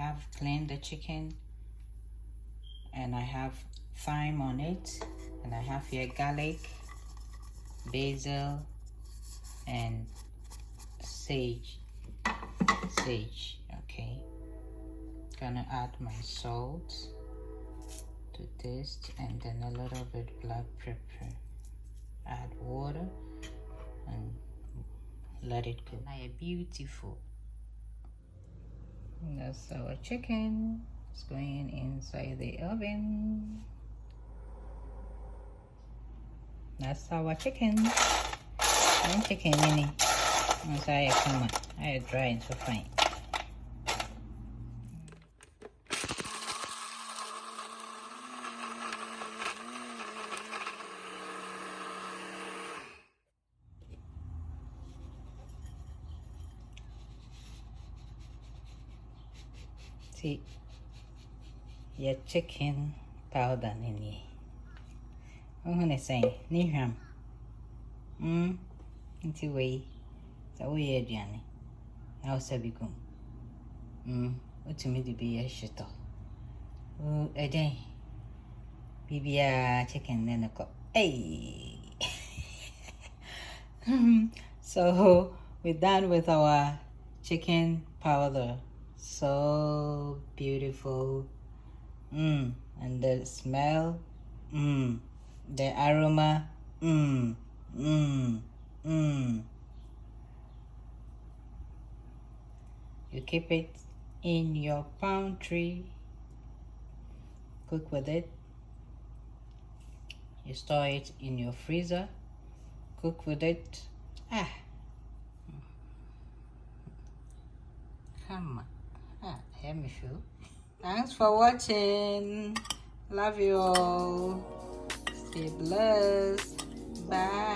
have cleaned the chicken, and I have thyme on it, and I have here garlic, basil, and sage. Okay, gonna add my salt to taste, and then a little bit black pepper. Add water and let it cook. Now beautiful. That's our chicken. It's going inside the oven. That's our chicken. And chicken in it. Once I come, I dry and so fine. See, your chicken powder in here. I'm gonna say, Niham. Into way. So we are Johnny. How Sabicum. What to me to be a shito. Oh, a day. Bibia chicken then a cup. Hey. So we're done with our chicken powder. So beautiful. And the smell, the aroma, You keep it in your pantry, cook with it. You store it in your freezer, cook with it. Come on, let me feel. Thanks for watching. Love you all. Stay blessed. Bye.